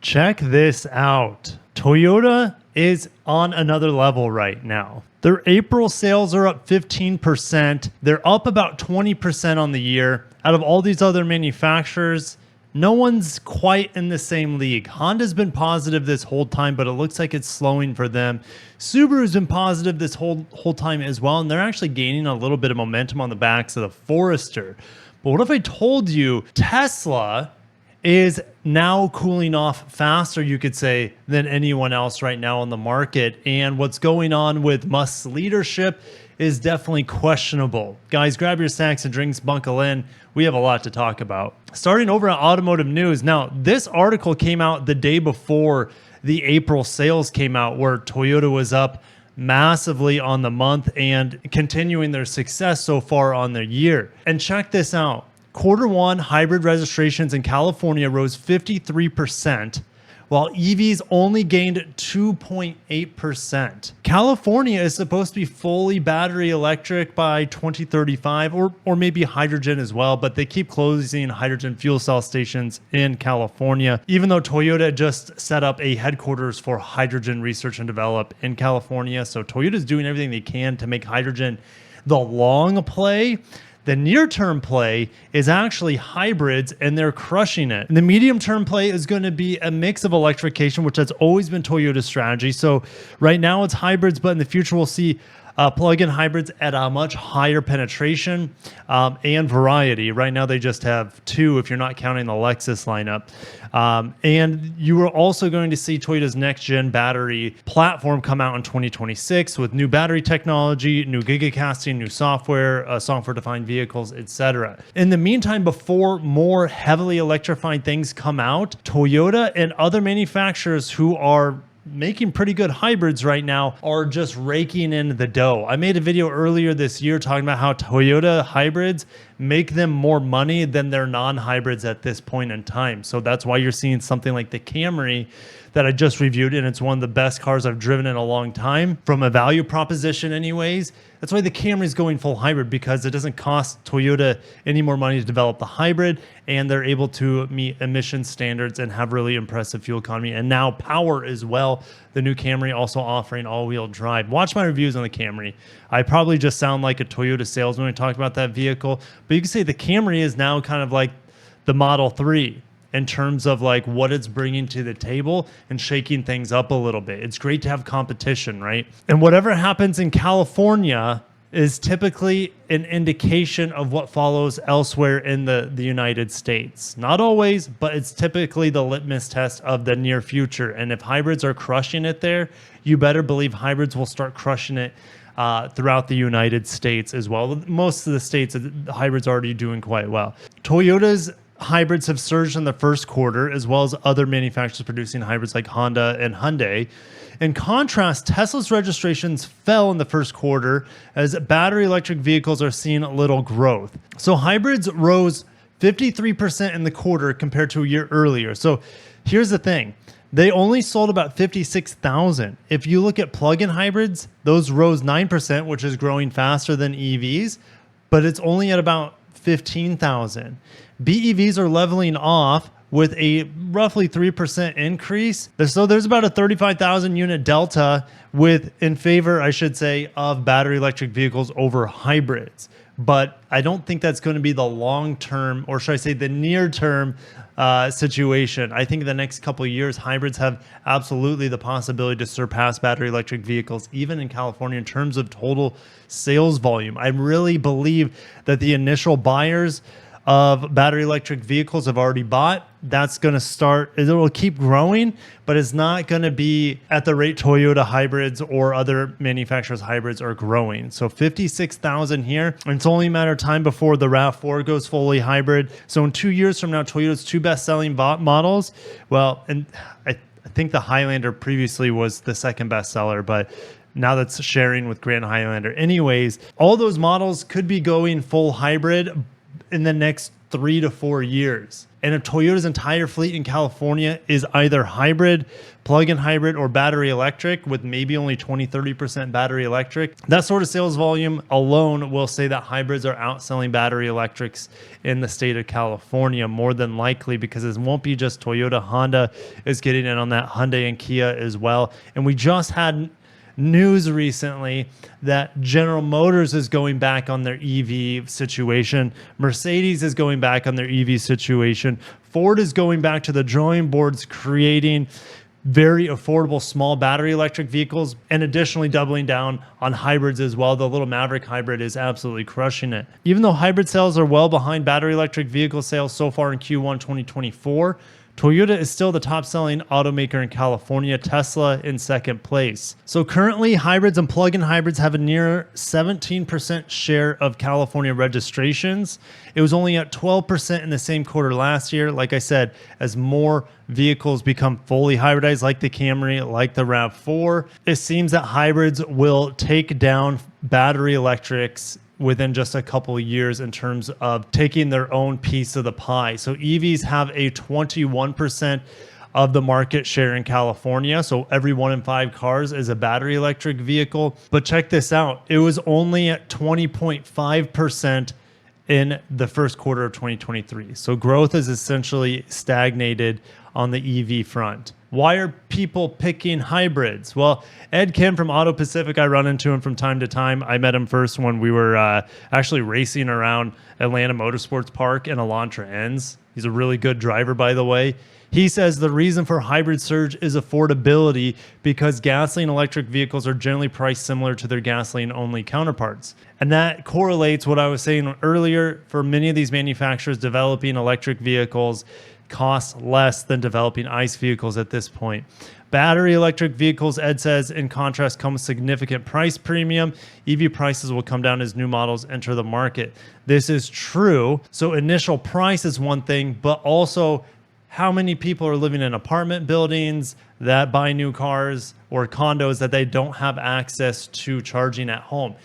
Check this out. Toyota is on another level right now. Their April sales are up 15%. They're up about 20% on the year. Out of all these other manufacturers, no one's quite in the same league. Honda's been positive this whole time, but it looks like it's slowing for them. Subaru's been positive this whole time as well, and they're actually gaining a little bit of momentum on the backs of the Forester. But what if I told you Tesla is now cooling off faster, you could say, than anyone else right now on the market? And what's going on with Musk's leadership is definitely questionable. Guys, grab your snacks and drinks, buckle in. We have a lot to talk about. Starting over at Automotive News. Now, this article came out the day before the April sales came out, where Toyota was up massively on the month and continuing their success so far on the year. And check this out. Q1 hybrid registrations in California rose 53%, while EVs only gained 2.8%. California is supposed to be fully battery electric by 2035, or maybe hydrogen as well, but they keep closing hydrogen fuel cell stations in California, even though Toyota just set up a headquarters for hydrogen research and develop in California. So Toyota is doing everything they can to make hydrogen the long play. The near-term play is actually hybrids, and they're crushing it. And the medium-term play is going to be a mix of electrification, which has always been Toyota's strategy. So right now it's hybrids, but in the future we'll see plug-in hybrids at a much higher penetration and variety. Right now they just have two, if you're not counting the Lexus lineup. And you are also going to see Toyota's next-gen battery platform come out in 2026 with new battery technology, new gigacasting, new software, software-defined vehicles, etc. In the meantime, before more heavily electrified things come out, Toyota and other manufacturers who are making pretty good hybrids right now are just raking in the dough. I made a video earlier this year talking about how Toyota hybrids make them more money than their non-hybrids at this point in time. So that's why you're seeing something like the Camry that I just reviewed, and it's one of the best cars I've driven in a long time from a value proposition anyways. That's why the Camry is going full hybrid, because it doesn't cost Toyota any more money to develop the hybrid, and they're able to meet emission standards and have really impressive fuel economy and now power as well. The new Camry also offering all-wheel drive. Watch my reviews on the Camry. I probably just sound like a Toyota salesman when I talk about that vehicle, but you can say the Camry is now kind of like the Model 3 in terms of like what it's bringing to the table and shaking things up a little bit. It's great to have competition, right? And whatever happens in California is typically an indication of what follows elsewhere in the United States. Not always, but it's typically the litmus test of the near future. And if hybrids are crushing it there, you better believe hybrids will start crushing it throughout the United States as well. Most of the states, the hybrids are already doing quite well. Toyota's hybrids have surged in the first quarter, as well as other manufacturers producing hybrids like Honda and Hyundai. In contrast, Tesla's registrations fell in the first quarter as battery electric vehicles are seeing little growth. So hybrids rose 53% in the quarter compared to a year earlier. So here's the thing. They only sold about 56,000. If you look at plug-in hybrids, those rose 9%, which is growing faster than EVs, but it's only at about 15,000. BEVs are leveling off with a roughly 3% increase. So there's about a 35,000 unit delta in favor, I should say, of battery electric vehicles over hybrids. But I don't think that's going to be the long-term, or should I say the near-term situation. I think in the next couple of years, hybrids have absolutely the possibility to surpass battery electric vehicles, even in California, in terms of total sales volume. I really believe that the initial buyers of battery electric vehicles have already bought. That's going to start, it will keep growing, but it's not going to be at the rate Toyota hybrids or other manufacturers' hybrids are growing. So 56,000 here, and it's only a matter of time before the RAV4 goes fully hybrid. So in 2 years from now, Toyota's two best-selling models, well, and I think the Highlander previously was the second bestseller, but now that's sharing with Grand Highlander. Anyways, all those models could be going full hybrid in the next 3 to 4 years. And if Toyota's entire fleet in California is either hybrid, plug-in hybrid, or battery electric, with maybe only 20-30% battery electric, that sort of sales volume alone will say that hybrids are outselling battery electrics in the state of California more than likely, because it won't be just Toyota. Honda is getting in on that, Hyundai and Kia as well. And we just had news recently that General Motors is going back on their EV situation. Mercedes is going back on their EV situation. Ford is going back to the drawing boards, creating very affordable small battery electric vehicles, and additionally doubling down on hybrids as well. The little Maverick hybrid is absolutely crushing it. Even though hybrid sales are well behind battery electric vehicle sales so far in Q1 2024, Toyota is still the top-selling automaker in California, Tesla in second place. So currently, hybrids and plug-in hybrids have a near 17% share of California registrations. It was only at 12% in the same quarter last year. Like I said, as more vehicles become fully hybridized, like the Camry, like the RAV4, it seems that hybrids will take down battery electrics within just a couple of years in terms of taking their own piece of the pie. So EVs have a 21% of the market share in California. So every 1 in 5 cars is a battery electric vehicle. But check this out. It was only at 20.5% in the first quarter of 2023. So growth is essentially stagnated on the EV front. Why are people picking hybrids? Well, Ed Kim from Auto Pacific, I run into him from time to time. I met him first when we were actually racing around Atlanta Motorsports Park in Elantra Ends. He's a really good driver, by the way. He says the reason for hybrid surge is affordability, because gasoline electric vehicles are generally priced similar to their gasoline-only counterparts. And that correlates what I was saying earlier. For many of these manufacturers, developing electric vehicles costs less than developing ICE vehicles at this point. Battery electric vehicles, Ed says, in contrast, come with significant price premium. EV prices will come down as new models enter the market. This is true. So initial price is one thing, but also how many people are living in apartment buildings that buy new cars or condos that they don't have access to charging at home.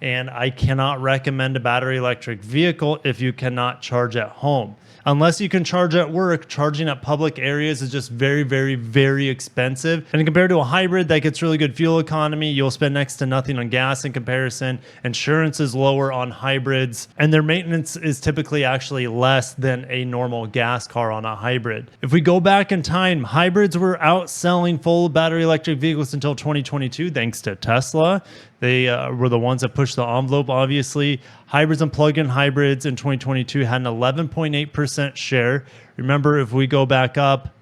And I cannot recommend a battery electric vehicle if you cannot charge at home. Unless you can charge at work, charging at public areas is just very, very, very expensive. And compared to a hybrid that gets really good fuel economy, you'll spend next to nothing on gas in comparison. Insurance is lower on hybrids, and their maintenance is typically actually less than a normal gas car on a hybrid. If we go back in time, hybrids were outselling full battery electric vehicles until 2022, thanks to Tesla. They were the ones that pushed the envelope, obviously. Hybrids and plug-in hybrids in 2022 had an 11.8% share. Remember, if we go back up,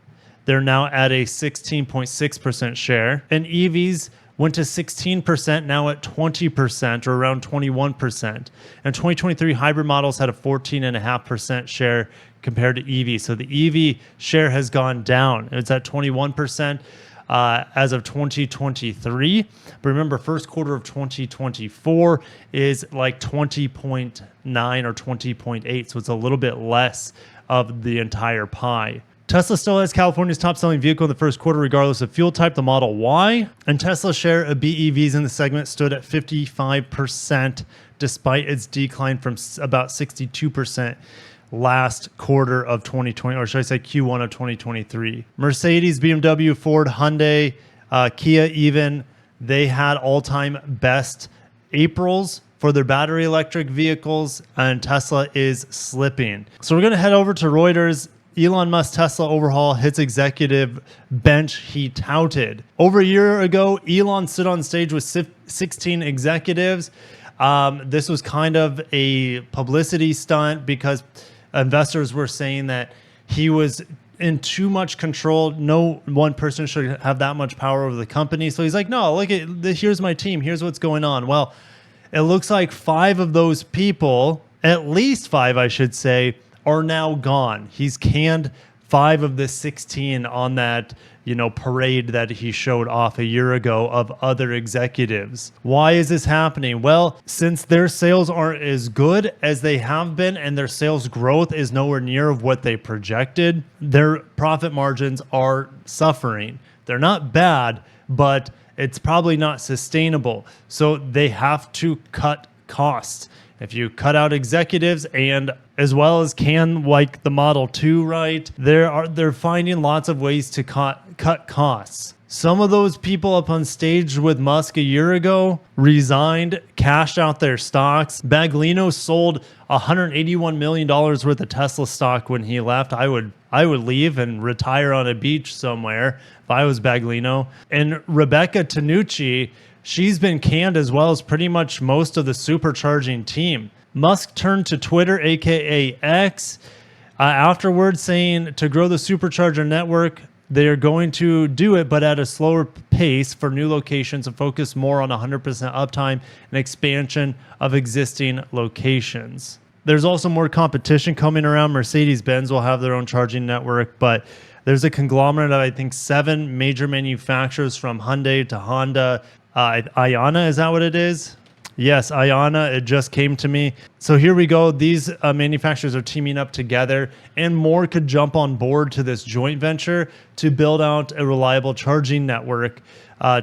they're now at a 16.6% share. And EVs went to 16%, now at 20%, or around 21%. And 2023 hybrid models had a 14.5% share compared to EV. So the EV share has gone down. It's at 21%. As of 2023. But remember, first quarter of 2024 is like 20.9 or 20.8. So it's a little bit less of the entire pie. Tesla still has California's top-selling vehicle in the first quarter, regardless of fuel type, the Model Y. And Tesla's share of BEVs in the segment stood at 55%, despite its decline from about 62% last quarter of 2020, or should I say Q1 of 2023. Mercedes, BMW, Ford, Hyundai, Kia even, they had all-time best Aprils for their battery electric vehicles, and Tesla is slipping. So we're going to head over to Reuters. Elon Musk Tesla overhaul hits executive bench he touted. Over a year ago, Elon stood on stage with 16 executives. This was kind of a publicity stunt because investors were saying that he was in too much control. No one person should have that much power over the company. So he's like, no, look at this. Here's my team. Here's what's going on. Well, it looks like 5 of those people, at least 5, I should say, are now gone. He's canned 5 of the 16 on that, parade that he showed off a year ago of other executives. Why is this happening? Well, since their sales aren't as good as they have been and their sales growth is nowhere near of what they projected, their profit margins are suffering. They're not bad, but it's probably not sustainable. So they have to cut costs. If you cut out executives and as well as can like the Model 2, right? They're finding lots of ways to cut costs. Some of those people up on stage with Musk a year ago resigned, cashed out their stocks. Baglino sold $181 million worth of Tesla stock when he left. I would leave and retire on a beach somewhere if I was Baglino. And Rebecca Tanucci, she's been canned as well as pretty much most of the supercharging team. Musk turned to Twitter, aka X, afterwards saying to grow the supercharger network, they are going to do it, but at a slower pace for new locations and focus more on 100% uptime and expansion of existing locations. There's also more competition coming around. Mercedes-Benz will have their own charging network, but there's a conglomerate of, I think, 7 major manufacturers from Hyundai to Honda. Ayana, is that what it is? Yes, Ayana, it just came to me. So here we go. These manufacturers are teaming up together, and more could jump on board to this joint venture to build out a reliable charging network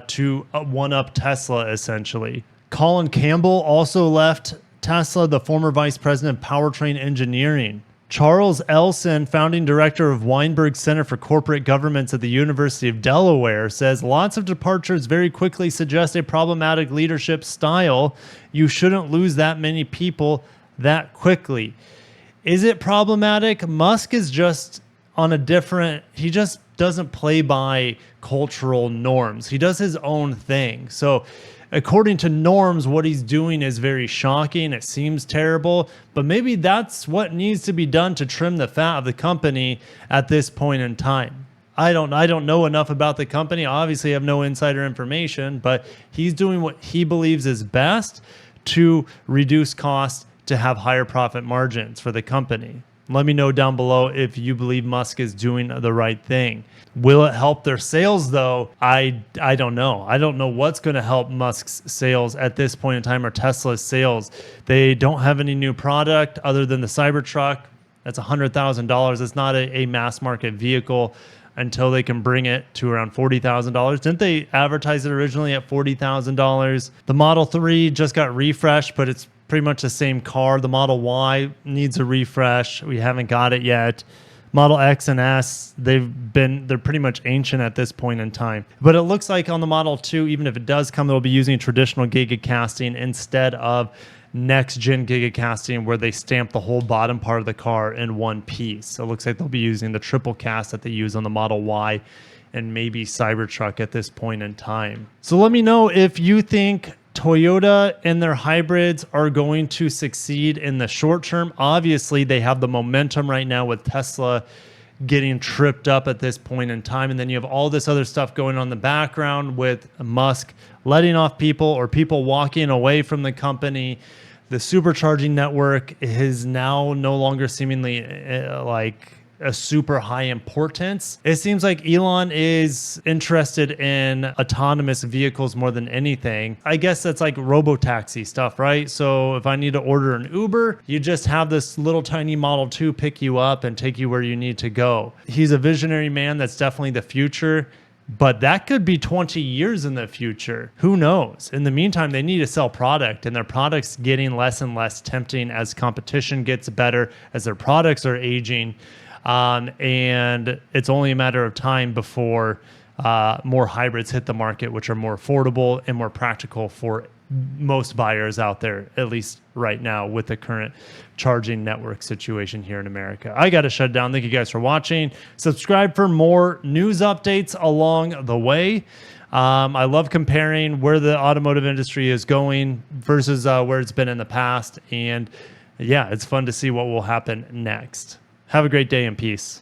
to one-up Tesla, essentially. Colin Campbell also left Tesla, the former vice president of powertrain engineering. Charles Elson, founding director of Weinberg Center for Corporate Governance at the University of Delaware, says lots of departures very quickly suggest a problematic leadership style. You shouldn't lose that many people that quickly. Is it problematic? Musk is just on a different, he just doesn't play by cultural norms. He does his own thing. So according to norms, what he's doing is very shocking. It seems terrible, but maybe that's what needs to be done to trim the fat of the company at this point in time. I don't know enough about the company. Obviously, I have no insider information, but he's doing what he believes is best to reduce costs to have higher profit margins for the company. Let me know down below if you believe Musk is doing the right thing. Will it help their sales though? I don't know. I don't know what's going to help Musk's sales at this point in time, or Tesla's sales. They don't have any new product other than the Cybertruck. That's $100,000. It's not a mass market vehicle until they can bring it to around $40,000. Didn't they advertise it originally at $40,000? The Model 3 just got refreshed, but it's pretty much the same car. The Model Y needs a refresh. We haven't got it yet. Model X and S, they're pretty much ancient at this point in time. But it looks like on the Model 2, even if it does come, they'll be using traditional gigacasting instead of next-gen gigacasting where they stamp the whole bottom part of the car in one piece. So it looks like they'll be using the triple cast that they use on the Model Y and maybe Cybertruck at this point in time. So let me know if you think Toyota and their hybrids are going to succeed in the short term. Obviously, they have the momentum right now with Tesla getting tripped up at this point in time. And then you have all this other stuff going on in the background with Musk letting off people or people walking away from the company. The supercharging network is now no longer seemingly like a super high importance. It seems like Elon is interested in autonomous vehicles more than anything. I guess that's like robo-taxi stuff, right? So if I need to order an Uber, you just have this little tiny Model 2 pick you up and take you where you need to go. He's a visionary man. That's definitely the future. But that could be 20 years in the future. Who knows? In the meantime, they need to sell product, and their product's getting less and less tempting as competition gets better, as their products are aging. And it's only a matter of time before more hybrids hit the market, which are more affordable and more practical for most buyers out there, at least right now with the current charging network situation here in America. I got to shut down. Thank you guys for watching. Subscribe for more news updates along the way. I love comparing where the automotive industry is going versus where it's been in the past. And yeah, it's fun to see what will happen next. Have a great day and peace.